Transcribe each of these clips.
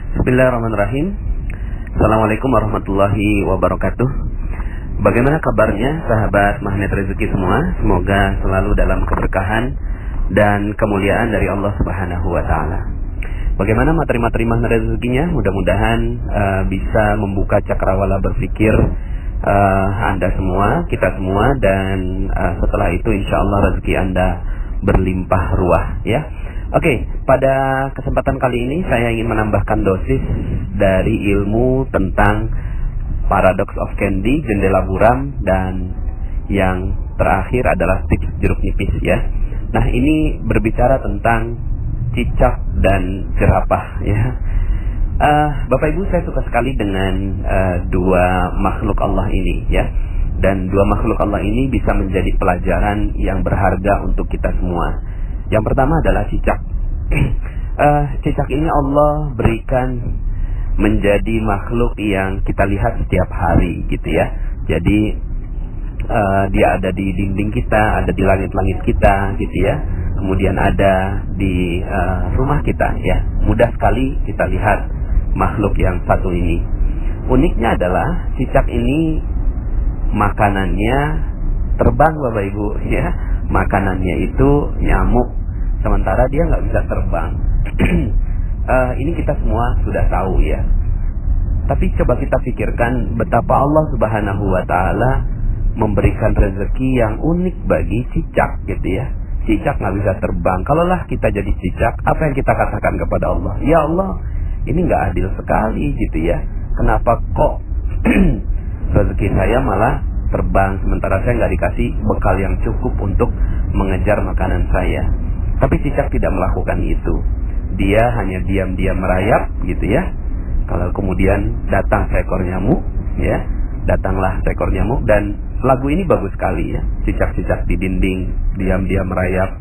Bismillahirrahmanirrahim. Assalamualaikum warahmatullahi wabarakatuh. Bagaimana kabarnya sahabat magnet rezeki semua? Semoga selalu dalam keberkahan dan kemuliaan dari Allah Subhanahu wa taala. Bagaimana materi-materi magnet rezekinya? Mudah-mudahan bisa membuka cakrawala berpikir Anda semua, kita semua, dan setelah itu insyaallah rezeki Anda berlimpah ruah, ya. Oke, pada kesempatan kali ini saya ingin menambahkan dosis dari ilmu tentang paradox of candy, jendela buram, dan yang terakhir adalah tips jeruk nipis, ya. Nah, ini berbicara tentang cicak dan jerapah, ya. Bapak Ibu, saya suka sekali dengan dua makhluk Allah ini, ya. Dan dua makhluk Allah ini bisa menjadi pelajaran yang berharga untuk kita semua. Yang pertama adalah cicak. Cicak ini Allah berikan menjadi makhluk yang kita lihat setiap hari, gitu ya. Jadi dia ada di dinding kita, ada di langit-langit kita, gitu ya. Kemudian ada di rumah kita, ya. Mudah sekali kita lihat makhluk yang satu ini. Uniknya adalah cicak ini makanannya terbang, Bapak Ibu, ya. Makanannya itu nyamuk, sementara dia nggak bisa terbang. Ini kita semua sudah tahu, ya. Tapi coba kita pikirkan betapa Allah Subhanahu wa taala memberikan rezeki yang unik bagi cicak, gitu ya. Cicak nggak bisa terbang. Kalaulah kita jadi cicak, apa yang kita katakan kepada Allah? Ya Allah, ini nggak adil sekali, gitu ya. Kenapa kok rezeki saya malah terbang, sementara saya nggak dikasih bekal yang cukup untuk mengejar makanan saya. Tapi cicak tidak melakukan itu. Dia hanya diam-diam merayap, gitu ya. Kalau kemudian datang seekor nyamuk, ya, datanglah seekor nyamuk. Dan lagu ini bagus sekali, ya. Cicak-cicak di dinding diam-diam merayap,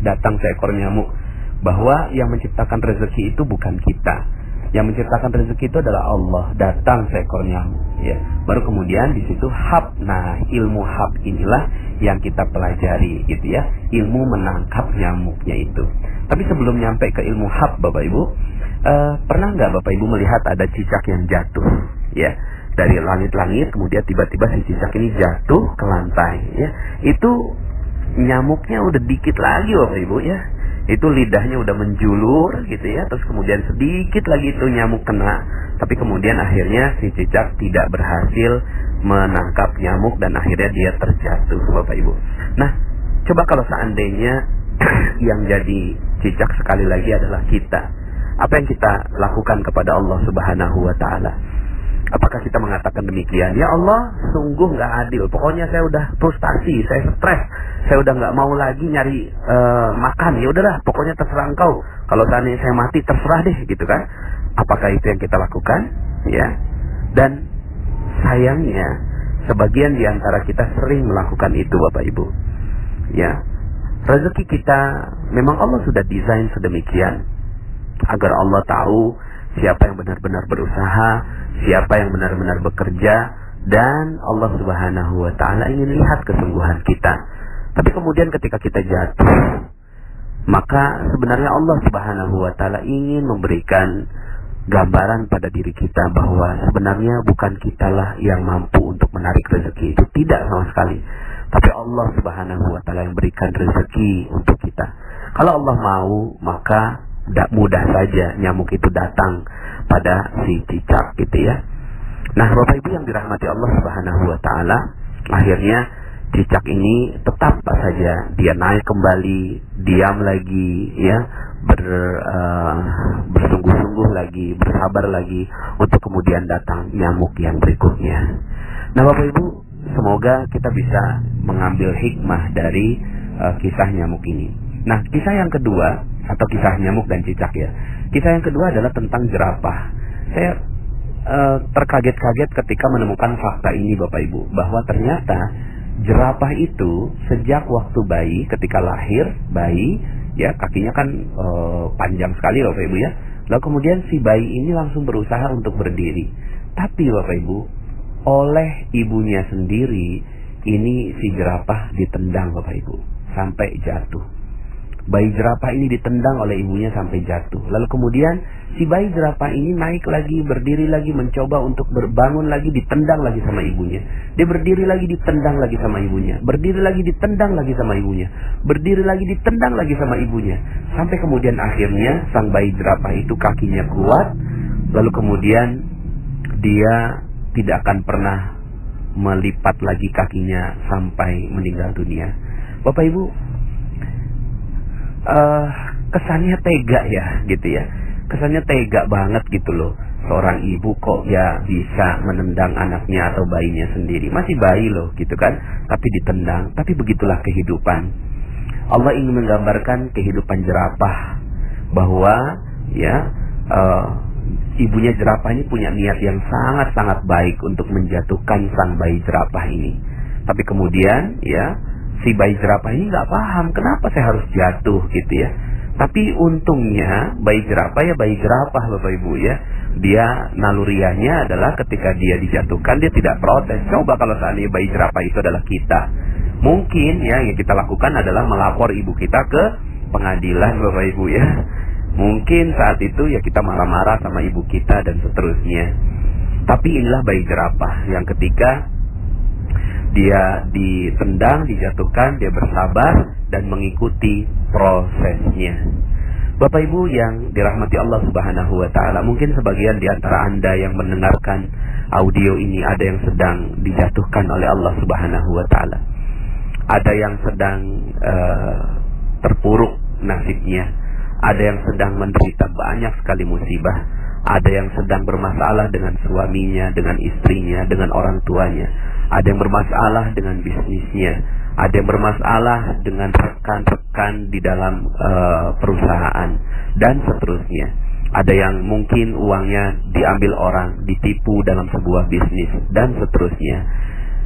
datang seekor nyamuk. Bahwa yang menciptakan rezeki itu bukan kita. Yang menciptakan rezeki itu adalah Allah. Datang seekor nyamuk, ya. Baru kemudian di situ hab. Nah, ilmu hab inilah yang kita pelajari, gitu ya. Ilmu menangkap nyamuknya itu. Tapi sebelum nyampe ke ilmu hab, Bapak Ibu, pernah nggak Bapak Ibu melihat ada cicak yang jatuh, ya, dari langit-langit, kemudian tiba-tiba si cicak ini jatuh ke lantai, ya. Itu nyamuknya udah dikit lagi, Bapak Ibu, ya. Itu lidahnya udah menjulur, gitu ya. Terus kemudian sedikit lagi itu nyamuk kena. Tapi kemudian akhirnya si cicak tidak berhasil menangkap nyamuk dan akhirnya dia terjatuh, Bapak Ibu. Nah, coba kalau seandainya yang jadi cicak sekali lagi adalah kita, apa yang kita lakukan kepada Allah Subhanahu wa taala? Apakah kita mengatakan demikian? Ya Allah, sungguh nggak adil. Pokoknya saya udah frustasi, saya stres, saya udah nggak mau lagi nyari makan. Ya udahlah, pokoknya terserah engkau. Kalau seandainya saya mati, terserah deh, gitu kan? Apakah itu yang kita lakukan? Ya. Dan sayangnya, sebagian di antara kita sering melakukan itu, Bapak Ibu. Ya. Rezeki kita memang Allah sudah desain sedemikian agar Allah tahu siapa yang benar-benar berusaha, siapa yang benar-benar bekerja, dan Allah Subhanahu wa taala ingin lihat kesungguhan kita. Tapi kemudian ketika kita jatuh, maka sebenarnya Allah Subhanahu wa taala ingin memberikan gambaran pada diri kita bahwa sebenarnya bukan kitalah yang mampu untuk menarik rezeki itu, tidak sama sekali. Tapi Allah Subhanahu wa taala yang berikan rezeki untuk kita. Kalau Allah mau, maka mudah saja nyamuk itu datang pada si cicak, gitu ya. Nah, Bapak Ibu yang dirahmati Allah Subhanahu wa taala, akhirnya cicak ini tetap saja dia naik kembali, diam lagi, ya, bersungguh-sungguh lagi, bersabar lagi untuk kemudian datang nyamuk yang berikutnya. Nah, Bapak Ibu, semoga kita bisa mengambil hikmah dari kisah nyamuk ini. Nah, kisah yang kedua, atau kisah nyamuk dan cicak, ya. Kisah yang kedua adalah tentang jerapah. Saya terkaget-kaget ketika menemukan fakta ini, Bapak Ibu, bahwa ternyata jerapah itu sejak waktu bayi, ketika lahir bayi, ya, kakinya kan panjang sekali, Bapak Ibu, ya. Lalu kemudian si bayi ini langsung berusaha untuk berdiri. Tapi Bapak Ibu, oleh ibunya sendiri, ini si jerapah ditendang, Bapak Ibu, sampai jatuh. Bayi jerapah ini ditendang oleh ibunya sampai jatuh. Lalu kemudian si bayi jerapah ini naik lagi, berdiri lagi, mencoba untuk berbangun lagi, ditendang lagi sama ibunya. Dia berdiri lagi, ditendang lagi sama ibunya. Berdiri lagi, ditendang lagi sama ibunya. Berdiri lagi, ditendang lagi sama ibunya. Sampai kemudian akhirnya sang bayi jerapah itu kakinya kuat. Lalu kemudian dia tidak akan pernah melipat lagi kakinya sampai meninggal dunia. Bapak Ibu, kesannya tega ya gitu ya. Kesannya tega banget gitu loh. Seorang ibu kok ya bisa menendang anaknya atau bayinya sendiri. Masih bayi loh gitu kan, tapi ditendang. Tapi begitulah kehidupan. Allah ingin menggambarkan kehidupan jerapah, bahwa ya ibunya jerapah ini punya niat yang sangat-sangat baik untuk menjatuhkan sang bayi jerapah ini. Tapi kemudian ya si bayi jerapah ini nggak paham kenapa saya harus jatuh gitu ya. Tapi untungnya bayi jerapah ya bayi jerapah Bapak Ibu ya. Dia naluriahnya adalah ketika dia dijatuhkan dia tidak protes. Coba kalau seandainya bayi jerapah itu adalah kita, mungkin ya yang kita lakukan adalah melapor ibu kita ke pengadilan Bapak Ibu ya. Mungkin saat itu ya kita marah-marah sama ibu kita dan seterusnya. Tapi inilah bayi jerapah yang ketika dia ditendang, dijatuhkan, dia bersabar dan mengikuti prosesnya. Bapak Ibu yang dirahmati Allah Subhanahu wa Ta'ala, mungkin sebagian di antara Anda yang mendengarkan audio ini ada yang sedang dijatuhkan oleh Allah Subhanahu wa Ta'ala. Ada yang sedang terpuruk nasibnya. Ada yang sedang menderita banyak sekali musibah. Ada yang sedang bermasalah dengan suaminya, dengan istrinya, dengan orang tuanya. Ada yang bermasalah dengan bisnisnya. Ada yang bermasalah dengan rekan-rekan di dalam perusahaan dan seterusnya. Ada yang mungkin uangnya diambil orang, ditipu dalam sebuah bisnis dan seterusnya.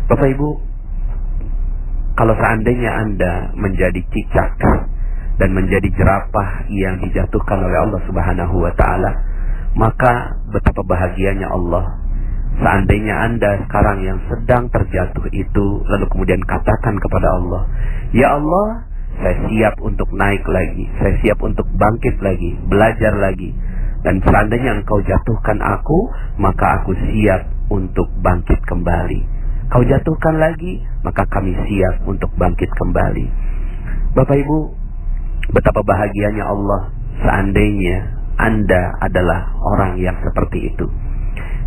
Bapak Ibu, kalau seandainya Anda menjadi cicak dan menjadi jerapah yang dijatuhkan oleh Allah Subhanahu wa Ta'ala, maka betapa bahagianya Allah. Seandainya Anda sekarang yang sedang terjatuh itu, lalu kemudian katakan kepada Allah, ya Allah, saya siap untuk naik lagi, saya siap untuk bangkit lagi, belajar lagi. Dan seandainya Engkau jatuhkan aku, maka aku siap untuk bangkit kembali. Kau jatuhkan lagi, maka kami siap untuk bangkit kembali. Bapak Ibu, betapa bahagianya Allah seandainya Anda adalah orang yang seperti itu,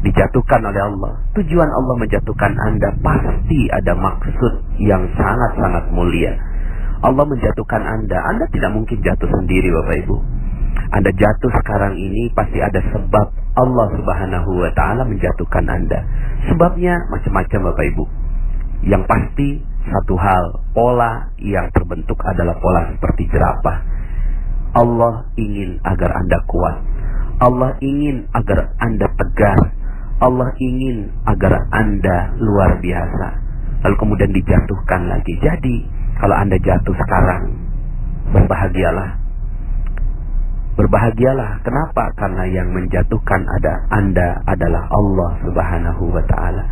dijatuhkan oleh Allah. Tujuan Allah menjatuhkan Anda pasti ada maksud yang sangat-sangat mulia. Allah menjatuhkan Anda tidak mungkin jatuh sendiri Bapak Ibu. Anda jatuh sekarang ini pasti ada sebab Allah Subhanahu wa Ta'ala menjatuhkan Anda. Sebabnya macam-macam Bapak Ibu. Yang pasti satu hal, pola yang terbentuk adalah pola seperti jerapah. Allah ingin agar Anda kuat. Allah ingin agar Anda tegar. Allah ingin agar Anda luar biasa. Lalu kemudian dijatuhkan lagi. Jadi kalau Anda jatuh sekarang, berbahagialah. Berbahagialah. Kenapa? Karena yang menjatuhkan Anda adalah Allah Subhanahu wa Ta'ala.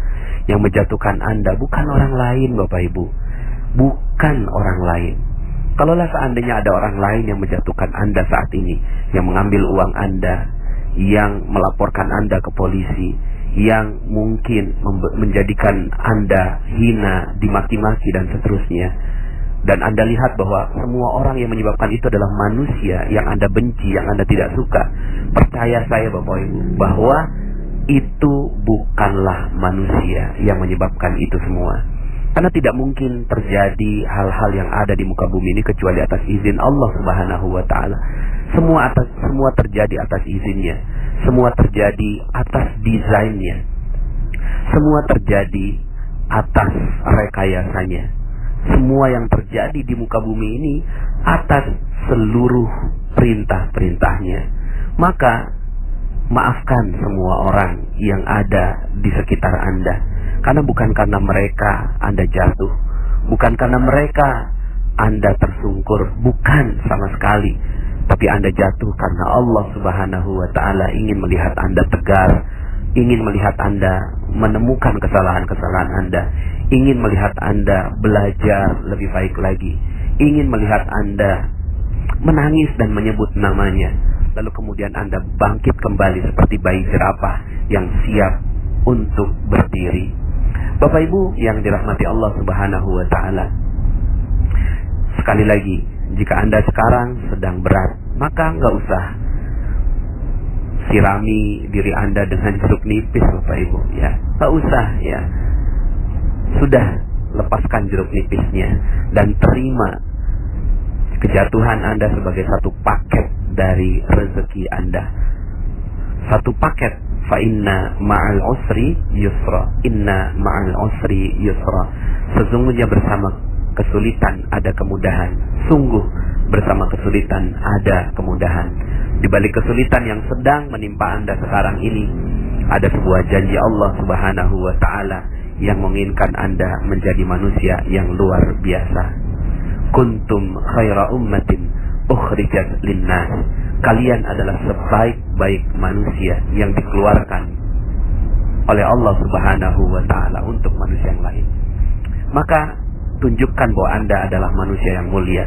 Yang menjatuhkan Anda bukan orang lain Bapak Ibu. Bukan orang lain. Kalaulah seandainya ada orang lain yang menjatuhkan Anda saat ini, yang mengambil uang Anda, yang melaporkan Anda ke polisi, yang mungkin menjadikan Anda hina, dimaki-maki dan seterusnya, dan Anda lihat bahwa semua orang yang menyebabkan itu adalah manusia yang Anda benci, yang Anda tidak suka, percaya saya Bapak Ibu, bahwa itu bukanlah manusia yang menyebabkan itu semua. Karena tidak mungkin terjadi hal-hal yang ada di muka bumi ini kecuali atas izin Allah Subhanahu wa Ta'ala. Semua terjadi atas izinnya. Semua terjadi atas desainnya. Semua terjadi atas rekayasanya. Semua yang terjadi di muka bumi ini atas seluruh perintah-perintahnya. Maka maafkan semua orang yang ada di sekitar Anda. Karena bukan karena mereka Anda jatuh, bukan karena mereka Anda tersungkur, bukan sama sekali. Tapi Anda jatuh karena Allah Subhanahu wa Ta'ala ingin melihat Anda tegar, ingin melihat Anda menemukan kesalahan-kesalahan Anda, ingin melihat Anda belajar lebih baik lagi, ingin melihat Anda menangis dan menyebut namanya. Lalu kemudian Anda bangkit kembali seperti bayi jerapah yang siap untuk berdiri. Bapak Ibu yang dirahmati Allah Subhanahu wa Ta'ala, sekali lagi, jika Anda sekarang sedang berat, maka nggak usah sirami diri Anda dengan jeruk nipis, Bapak Ibu, ya. Nggak usah, ya. Sudah, lepaskan jeruk nipisnya dan terima kejatuhan Anda sebagai satu paket dari rezeki Anda. Satu paket. Fa inna ma'al usri yusra. Inna ma'al usri yusra. Sesungguhnya bersama kesulitan ada kemudahan. Sungguh bersama kesulitan ada kemudahan. Di balik kesulitan yang sedang menimpa Anda sekarang ini, ada sebuah janji Allah Subhanahu wa Ta'ala yang menginginkan Anda menjadi manusia yang luar biasa. Kuntum khaira ummatin ukhrijat linnas. Kalian adalah sebaik-baik manusia yang dikeluarkan oleh Allah Subhanahu wa Ta'ala untuk manusia yang lain. Maka tunjukkan bahwa Anda adalah manusia yang mulia.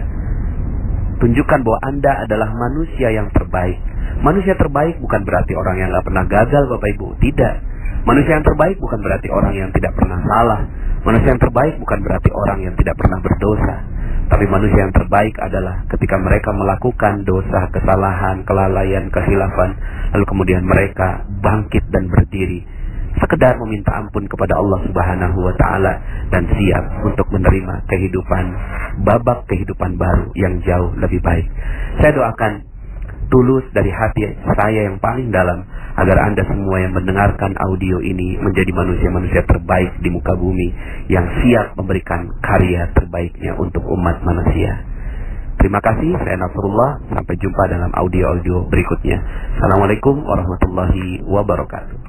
Tunjukkan bahwa Anda adalah manusia yang terbaik. Manusia terbaik bukan berarti orang yang gak pernah gagal, Bapak Ibu. Tidak. Manusia yang terbaik bukan berarti orang yang tidak pernah salah. Manusia yang terbaik bukan berarti orang yang tidak pernah berdosa. Tapi manusia yang terbaik adalah ketika mereka melakukan dosa, kesalahan, kelalaian, kehilafan, lalu kemudian mereka bangkit dan berdiri, sekedar meminta ampun kepada Allah Subhanahu wa Ta'ala dan siap untuk menerima kehidupan, babak kehidupan baru yang jauh lebih baik. Saya doakan tulus dari hati saya yang paling dalam agar Anda semua yang mendengarkan audio ini menjadi manusia-manusia terbaik di muka bumi yang siap memberikan karya terbaiknya untuk umat manusia. Terima kasih, saya Nasrullah. Sampai jumpa dalam audio-audio berikutnya. Assalamualaikum warahmatullahi wabarakatuh.